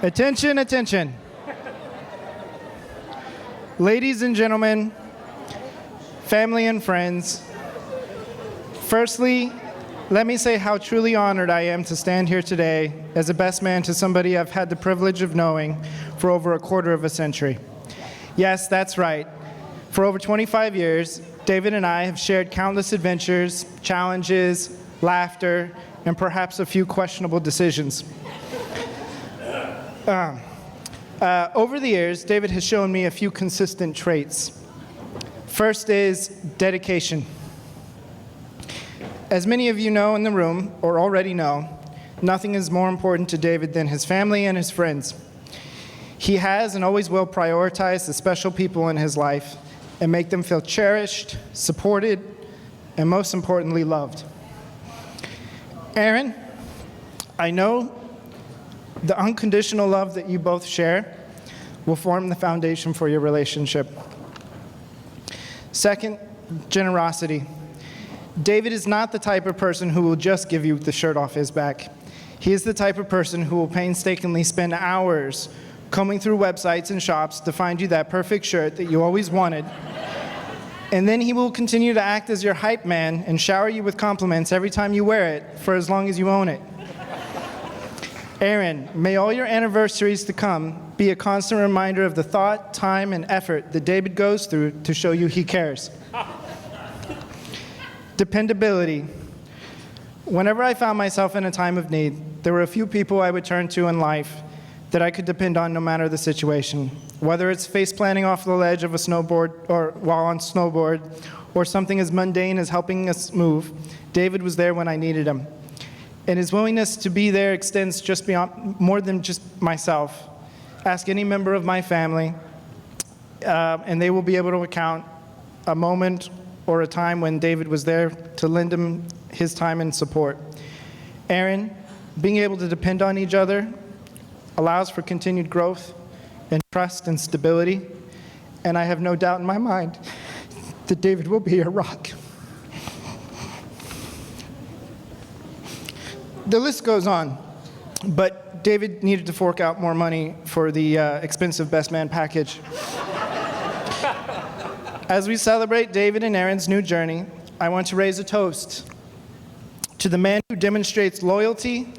Attention, attention. Ladies and gentlemen, family and friends, firstly, let me say how truly honored I am to stand here today as a best man to somebody I've had the privilege of knowing for over a quarter of a century. Yes, that's right. For over 25 years, David and I have shared countless adventures, challenges, laughter, and perhaps a few questionable decisions. Over the years, David has shown me a few consistent traits. First is dedication. As many of you know in the room, or already know, nothing is more important to David than his family and his friends. He has and always will prioritize the special people in his life and make them feel cherished, supported, and most importantly, loved. Aaron, I know the unconditional love that you both share will form the foundation for your relationship. Second, generosity. David is not the type of person who will just give you the shirt off his back. He is the type of person who will painstakingly spend hours combing through websites and shops to find you that perfect shirt that you always wanted. And then he will continue to act as your hype man and shower you with compliments every time you wear it for as long as you own it. Aaron, may all your anniversaries to come be a constant reminder of the thought, time, and effort that David goes through to show you he cares. Dependability. Whenever I found myself in a time of need, there were a few people I would turn to in life that I could depend on no matter the situation. Whether it's face planting off the ledge of a snowboard or while on snowboard, or something as mundane as helping us move, David was there when I needed him. And his willingness to be there extends just beyond more than just myself. Ask any member of my family, and they will be able to recount a moment or a time when David was there to lend him his time and support. Aaron, being able to depend on each other allows for continued growth and trust and stability, and I have no doubt in my mind that David will be your rock. The list goes on, but David needed to fork out more money for the expensive Best Man package. As we celebrate David and Aaron's new journey, I want to raise a toast to the man who demonstrates loyalty,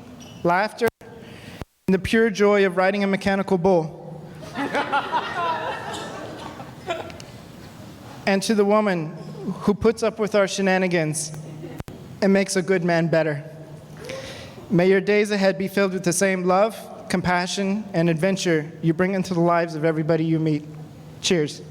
laughter, and the pure joy of riding a mechanical bull. And to the woman who puts up with our shenanigans and makes a good man better. May your days ahead be filled with the same love, compassion, and adventure you bring into the lives of everybody you meet. Cheers.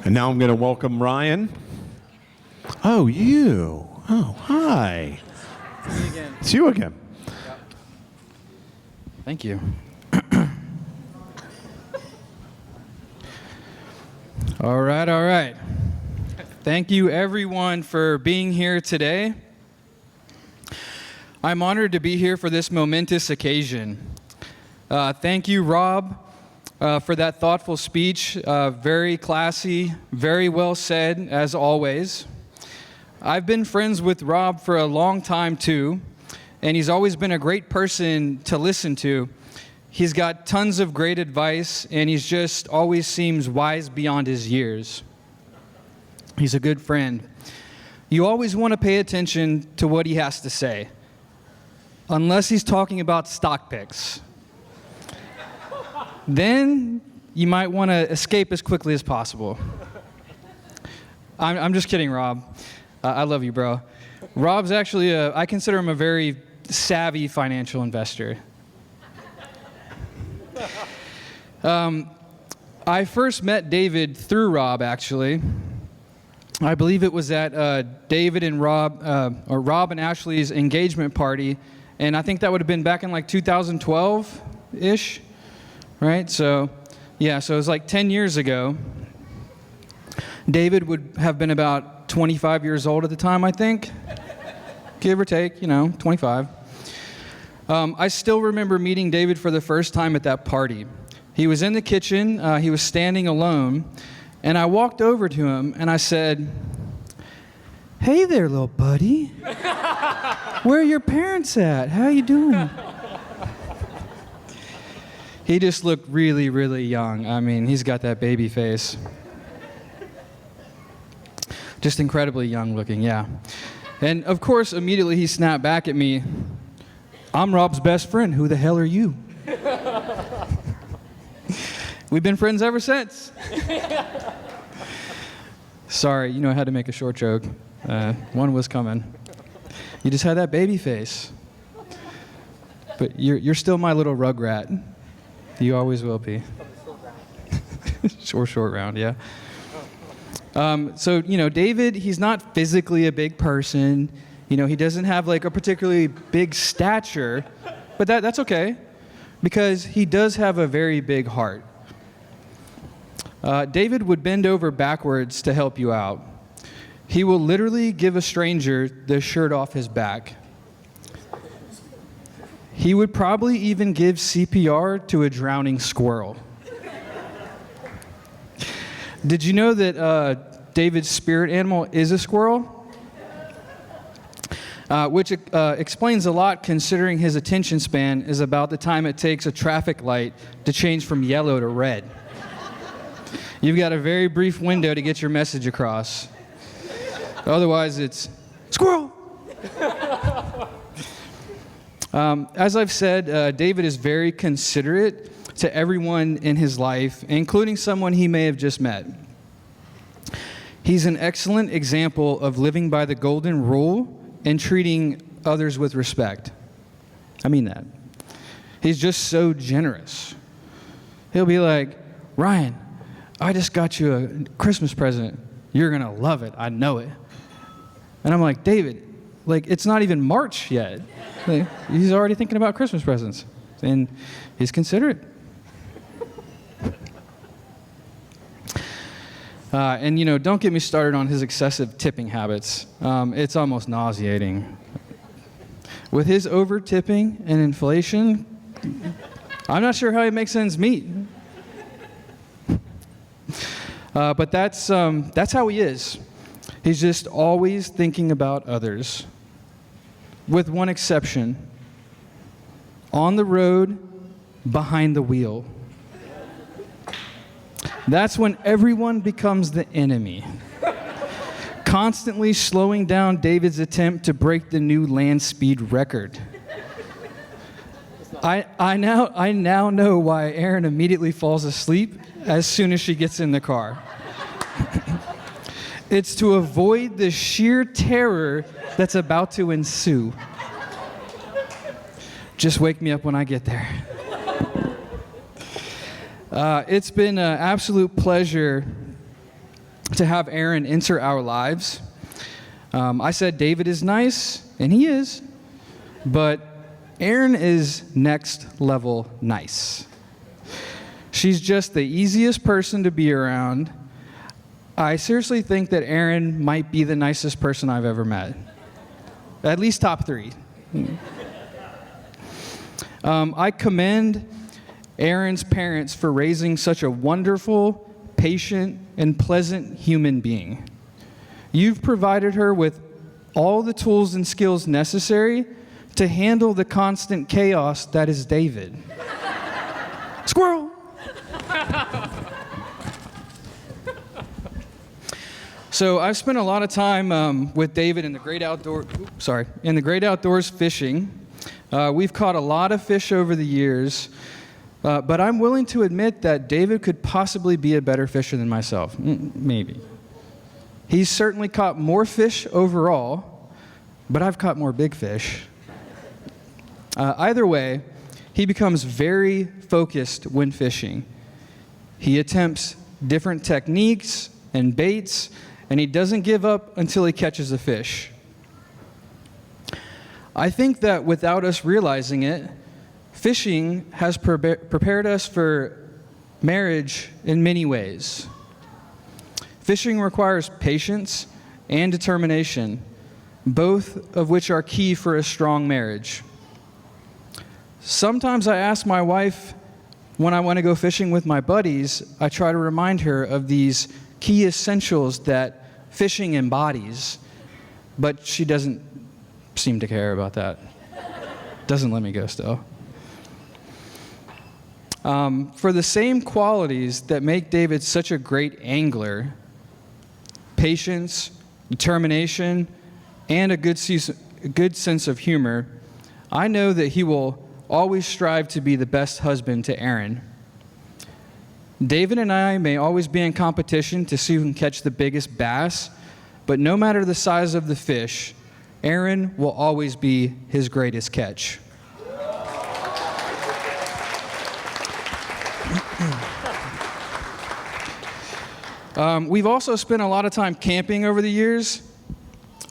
And now I'm going to welcome Ryan. Oh, you. Oh, hi. It's me again. It's you again. Yep. Thank you. All right. Thank you, everyone, for being here today. I'm honored to be here for this momentous occasion. Thank you, Rob, for that thoughtful speech. Very classy, very well said, as always. I've been friends with Rob for a long time, too, and he's always been a great person to listen to. He's got tons of great advice, and he's just always seems wise beyond his years. He's a good friend. You always want to pay attention to what he has to say, unless he's talking about stock picks. Then you might want to escape as quickly as possible. I'm just kidding, Rob. I love you, bro. Rob's actually, I consider him a very savvy financial investor. I first met David through Rob, actually. I believe it was at David and Rob, or Rob and Ashley's engagement party, and I think that would have been back in like 2012-ish. Right? So, yeah, so it was like 10 years ago. David would have been about 25 years old at the time, I think. Give or take, 25. I still remember meeting David for the first time at that party. He was in the kitchen, he was standing alone, and I walked over to him and I said, "Hey there, little buddy. Where are your parents at? How you doing?" He just looked really, really young. I mean, he's got that baby face. Just incredibly young looking, yeah. And of course, immediately he snapped back at me, "I'm Rob's best friend. Who the hell are you?" We've been friends ever since. Sorry, I had to make a short joke. One was coming. You just had that baby face. But you're still my little rugrat. You always will be. Short round, yeah. So, David, he's not physically a big person. He doesn't have like a particularly big stature, but that's okay because he does have a very big heart. David would bend over backwards to help you out. He will literally give a stranger the shirt off his back. He would probably even give CPR to a drowning squirrel. Did you know that David's spirit animal is a squirrel? Which explains a lot considering his attention span is about the time it takes a traffic light to change from yellow to red. You've got a very brief window to get your message across. Otherwise, it's squirrel. As I've said, David is very considerate to everyone in his life, including someone he may have just met. He's an excellent example of living by the golden rule and treating others with respect. I mean that. He's just so generous. He'll be like, "Ryan, I just got you a Christmas present. You're going to love it. I know it." And I'm like, "David, it's not even March yet." He's already thinking about Christmas presents. And he's considerate. And don't get me started on his excessive tipping habits. It's almost nauseating. With his over-tipping and inflation, I'm not sure how he makes ends meet. But that's how he is. He's just always thinking about others. With one exception, on the road, behind the wheel. That's when everyone becomes the enemy. Constantly slowing down David's attempt to break the new land speed record. I now know why Erin immediately falls asleep as soon as she gets in the car. It's to avoid the sheer terror that's about to ensue. Just wake me up when I get there. It's been an absolute pleasure to have Erin enter our lives. I said David is nice, and he is, but Erin is next level nice. She's just the easiest person to be around. I seriously think that Erin might be the nicest person I've ever met. At least top 3. I commend Erin's parents for raising such a wonderful, patient, and pleasant human being. You've provided her with all the tools and skills necessary to handle the constant chaos that is David. Squirrel! So I've spent a lot of time with David in the great outdoors fishing. We've caught a lot of fish over the years, but I'm willing to admit that David could possibly be a better fisher than myself. Maybe. He's certainly caught more fish overall, but I've caught more big fish. Either way, he becomes very focused when fishing. He attempts different techniques and baits, and he doesn't give up until he catches a fish. I think that without us realizing it, fishing has prepared us for marriage in many ways. Fishing requires patience and determination, both of which are key for a strong marriage. Sometimes I ask my wife when I want to go fishing with my buddies, I try to remind her of these key essentials that fishing embodies, but she doesn't seem to care about that. Doesn't let me go still. For the same qualities that make David such a great angler, patience, determination, and a good sense of humor, I know that he will always strive to be the best husband to Erin. David and I may always be in competition to see who can catch the biggest bass, but no matter the size of the fish, Erin will always be his greatest catch. We've also spent a lot of time camping over the years.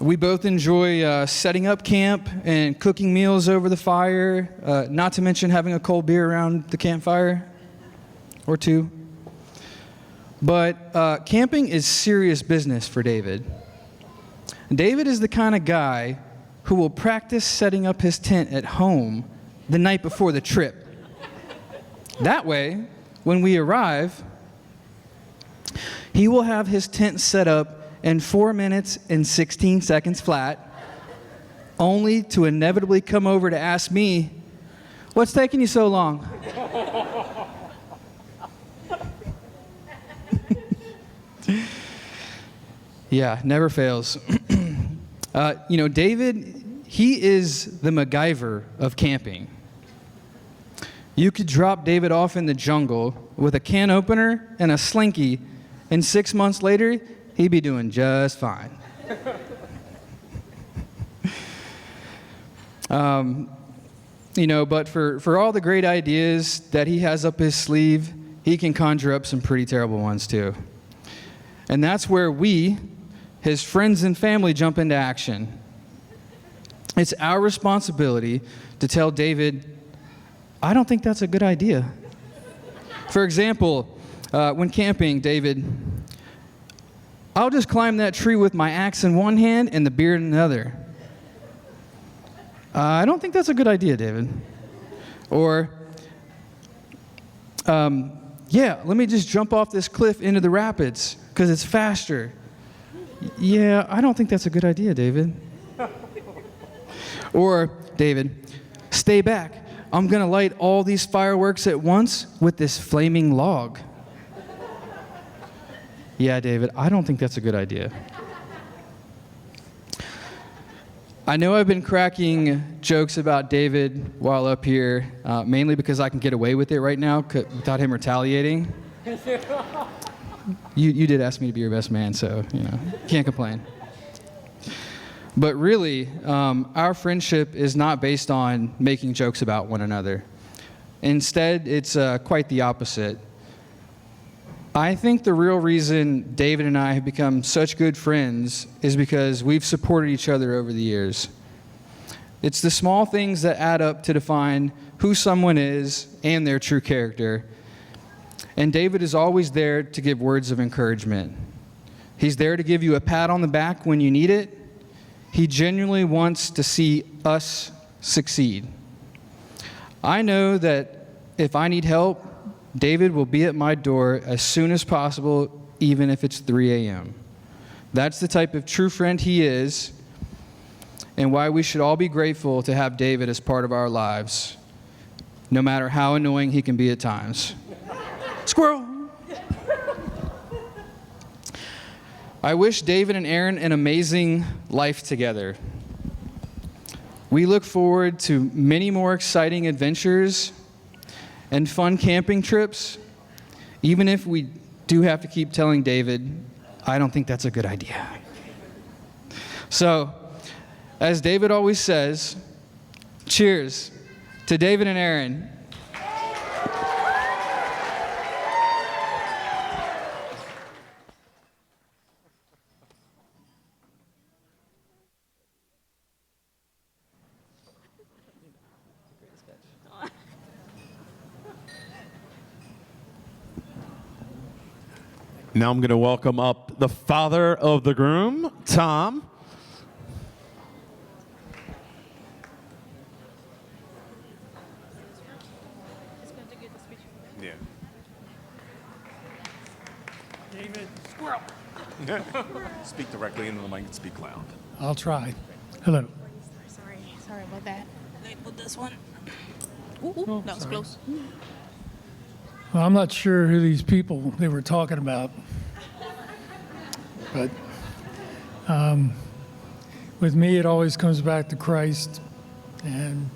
We both enjoy setting up camp and cooking meals over the fire, not to mention having a cold beer around the campfire or two. But camping is serious business for David. David is the kind of guy who will practice setting up his tent at home the night before the trip. That way, when we arrive, he will have his tent set up in 4 minutes and 16 seconds flat, only to inevitably come over to ask me, "What's taking you so long?" Yeah, never fails. David, he is the MacGyver of camping. You could drop David off in the jungle with a can opener and a slinky, and 6 months later, he'd be doing just fine. But for all the great ideas that he has up his sleeve, he can conjure up some pretty terrible ones too. And that's where we, his friends and family, jump into action. It's our responsibility to tell David, "I don't think that's a good idea." For example, when camping, David, "I'll just climb that tree with my axe in one hand and the beard in another." "I don't think that's a good idea, David." Or, "Yeah, let me just jump off this cliff into the rapids because it's faster." "Yeah, I don't think that's a good idea, David." Or, "David, stay back. I'm going to light all these fireworks at once with this flaming log." "Yeah, David, I don't think that's a good idea." I know I've been cracking jokes about David while up here, mainly because I can get away with it right now without him retaliating. You did ask me to be your best man, so, can't complain. But really, our friendship is not based on making jokes about one another. Instead, it's quite the opposite. I think the real reason David and I have become such good friends is because we've supported each other over the years. It's the small things that add up to define who someone is and their true character. And David is always there to give words of encouragement. He's there to give you a pat on the back when you need it. He genuinely wants to see us succeed. I know that if I need help, David will be at my door as soon as possible, even if it's 3 a.m. That's the type of true friend he is, and why we should all be grateful to have David as part of our lives, no matter how annoying he can be at times. Squirrel! I wish David and Erin an amazing life together. We look forward to many more exciting adventures and fun camping trips, even if we do have to keep telling David, "I don't think that's a good idea." So, as David always says, cheers to David and Erin. Now I'm going to welcome up the father of the groom, Tom. Yeah. David, squirrel. Speak directly into the mic and speak loud. I'll try. Hello. Sorry about that. Let me put this one. Ooh, that was sorry. close. Well, I'm not sure who these people they were talking about, but with me, it always comes back to Christ, and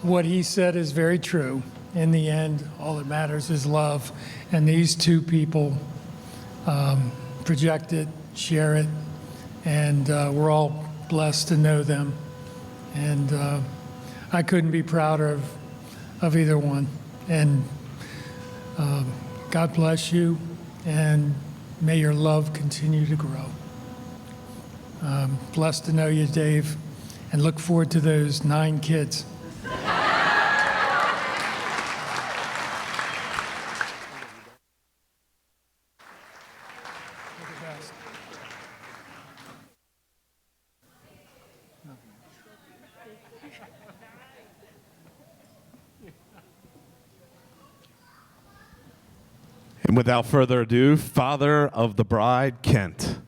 what he said is very true. In the end, all that matters is love, and these two people project it, share it, and we're all blessed to know them. And I couldn't be prouder of either one. And God bless you, and may your love continue to grow. Blessed to know you, Dave, and look forward to those 9 kids. And without further ado, father of the bride, Kent.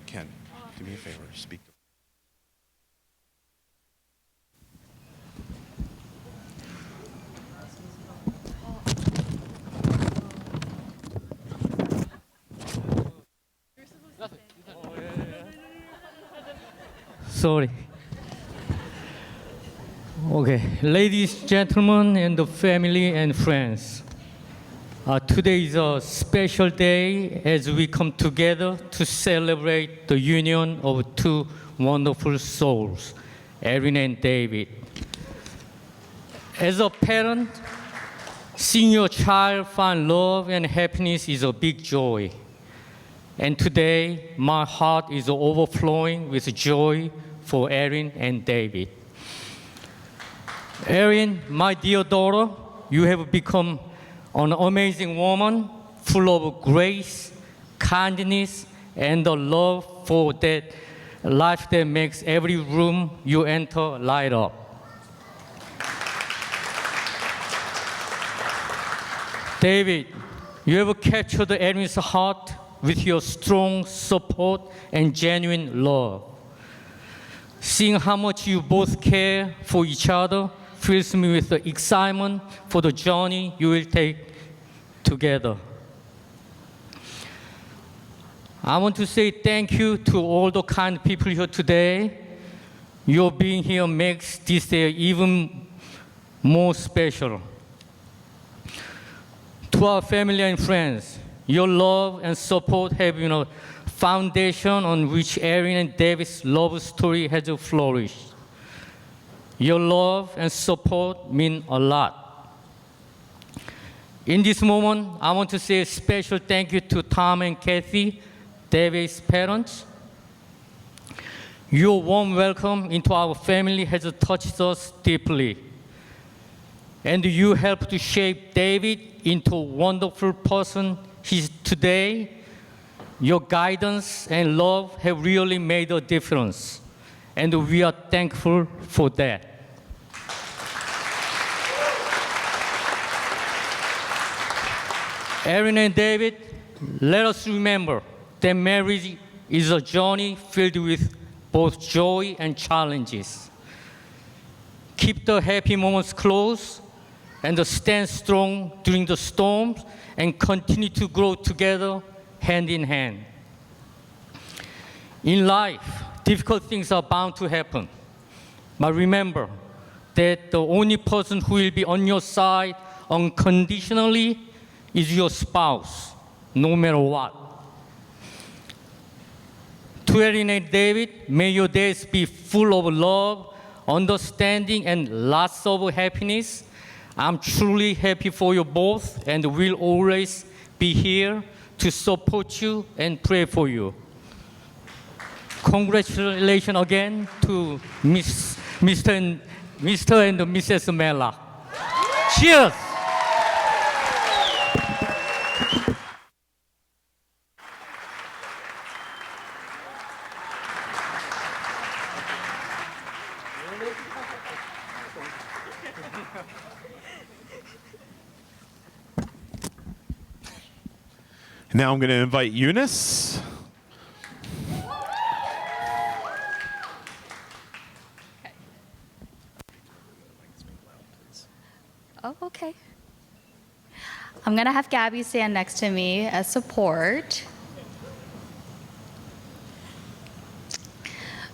Ken, do me a favor, speak. Sorry. Okay, ladies, gentlemen, and the family and friends. Today is a special day as we come together to celebrate the union of two wonderful souls, Erin and David. As a parent, seeing your child find love and happiness is a big joy. And today, my heart is overflowing with joy for Erin and David. Erin, my dear daughter, you have become an amazing woman, full of grace, kindness, and the love for that life that makes every room you enter light up. David, you have captured Erin's heart with your strong support and genuine love. Seeing how much you both care for each other fills me with the excitement for the journey you will take together. I want to say thank you to all the kind people here today. Your being here makes this day even more special. To our family and friends, your love and support have been a foundation on which Erin and David's love story has flourished. Your love and support mean a lot. In this moment, I want to say a special thank you to Tom and Kathy, David's parents. Your warm welcome into our family has touched us deeply. And you helped to shape David into a wonderful person he is today. Your guidance and love have really made a difference. And we are thankful for that. Erin and David, let us remember that marriage is a journey filled with both joy and challenges. Keep the happy moments close and stand strong during the storms and continue to grow together hand in hand. In life, difficult things are bound to happen. But remember that the only person who will be on your side unconditionally is your spouse, no matter what. To Erin and David, may your days be full of love, understanding, and lots of happiness. I'm truly happy for you both and will always be here to support you and pray for you. Congratulations again to Mr. and Mrs. Mela. Cheers! Now I'm going to invite Eunice. Oh, okay. I'm going to have Gabby stand next to me as support.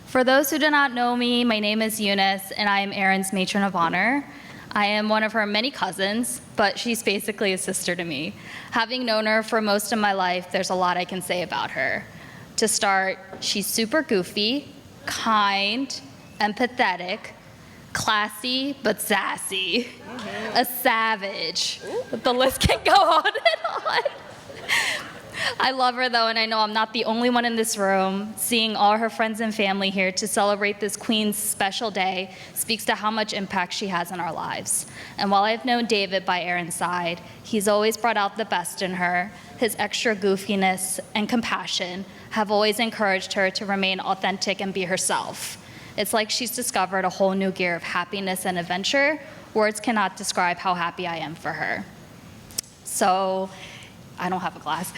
For those who do not know me, my name is Eunice, and I am Erin's matron of honor. I am one of her many cousins, but she's basically a sister to me. Having known her for most of my life, there's a lot I can say about her. To start, she's super goofy, kind, empathetic, classy, but sassy, a savage. The list can go on and on. I love her though, and I know I'm not the only one in this room. Seeing all her friends and family here to celebrate this Queen's special day speaks to how much impact she has in our lives. And while I've known David by Erin's side, he's always brought out the best in her. His extra goofiness and compassion have always encouraged her to remain authentic and be herself. It's like she's discovered a whole new gear of happiness and adventure. Words cannot describe how happy I am for her. So, I don't have a glass.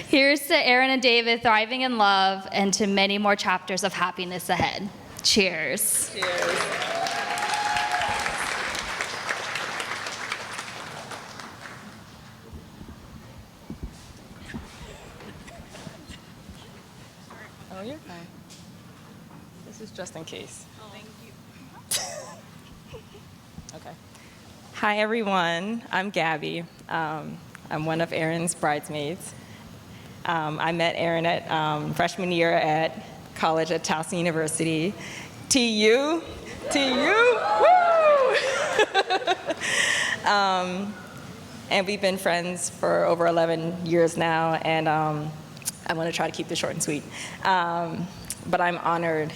Here's to Erin and David thriving in love and to many more chapters of happiness ahead. Cheers. Cheers. Oh, you're fine. This is just in case. Oh, thank you. Okay. Hi, everyone. I'm Gabby. I'm one of Erin's bridesmaids. I met Erin at freshman year at college at Towson University. TU, woo! And we've been friends for over 11 years now, and I want to try to keep this short and sweet. But I'm honored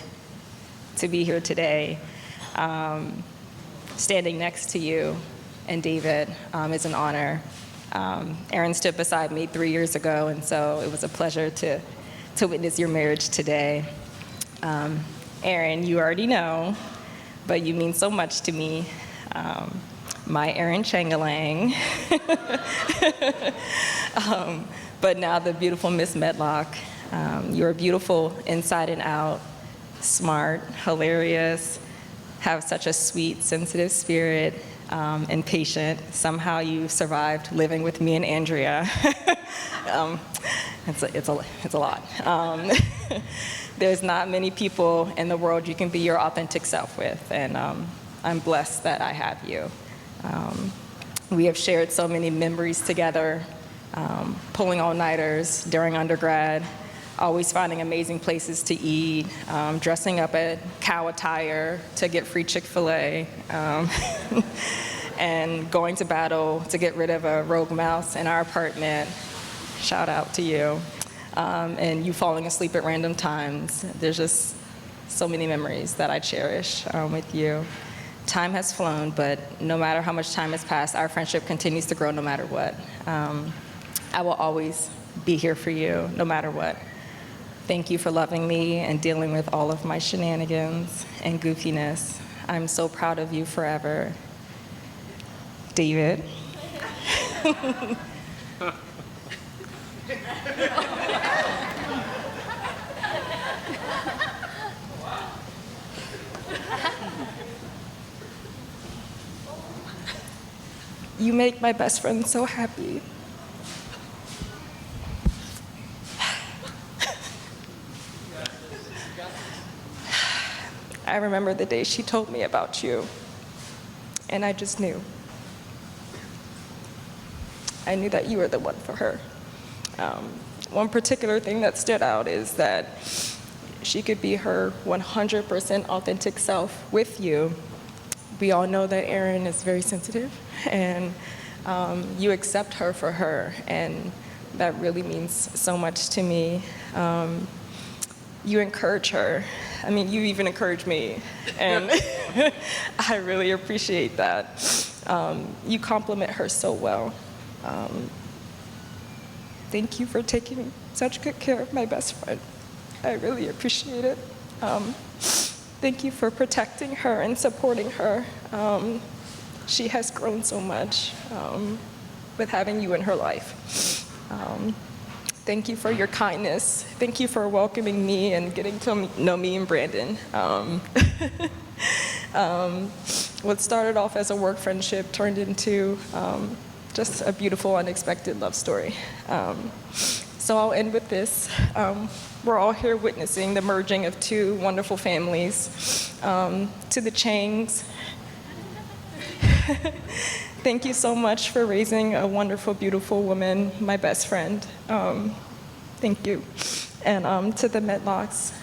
to be here today. Standing next to you and David is an honor. Erin stood beside me 3 years ago, and so it was a pleasure to witness your marriage today. Erin, you already know, but you mean so much to me. My Erin Changalang, but now the beautiful Miss Medlock. You're beautiful inside and out, smart, hilarious, have such a sweet, sensitive spirit, and patient. Somehow you survived living with me and Andrea. It's a lot. There's not many people in the world you can be your authentic self with, and I'm blessed that I have you. We have shared so many memories together, pulling all-nighters during undergrad, always finding amazing places to eat, dressing up at cow attire to get free Chick-fil-A, and going to battle to get rid of a rogue mouse in our apartment. Shout out to you. And you falling asleep at random times. There's just so many memories that I cherish with you. Time has flown, but no matter how much time has passed, our friendship continues to grow no matter what. I will always be here for you, no matter what. Thank you for loving me and dealing with all of my shenanigans and goofiness. I'm so proud of you forever. David. You make my best friend so happy. I remember the day she told me about you, and I just knew. I knew that you were the one for her. One particular thing that stood out is that she could be her 100% authentic self with you. We all know that Erin is very sensitive, and you accept her for her, and that really means so much to me. You encourage her. I mean, you even encourage me, and I really appreciate that. You compliment her so well. Thank you for taking such good care of my best friend. I really appreciate it. Thank you for protecting her and supporting her. She has grown so much with having you in her life. Thank you for your kindness. Thank you for welcoming me and getting to know me and Brandon. What started off as a work friendship turned into just a beautiful, unexpected love story. So I'll end with this. We're all here witnessing the merging of two wonderful families. To the Changs, thank you so much for raising a wonderful, beautiful woman, my best friend. Thank you. And to the Metlocks,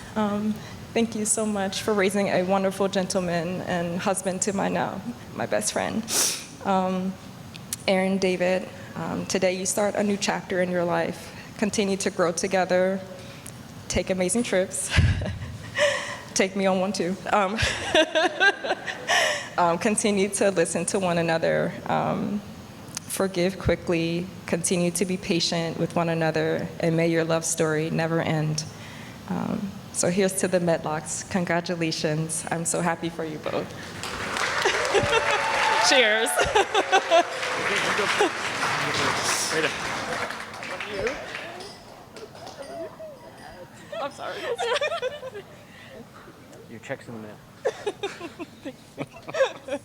thank you so much for raising a wonderful gentleman and husband to my best friend. Erin, David, today you start a new chapter in your life. Continue to grow together, take amazing trips. Take me on one too. Continue to listen to one another. Forgive quickly. Continue to be patient with one another, and may your love story never end. So here's to the Metlocks. Congratulations. I'm so happy for you both. Cheers. I'm sorry. Your check's in the mail.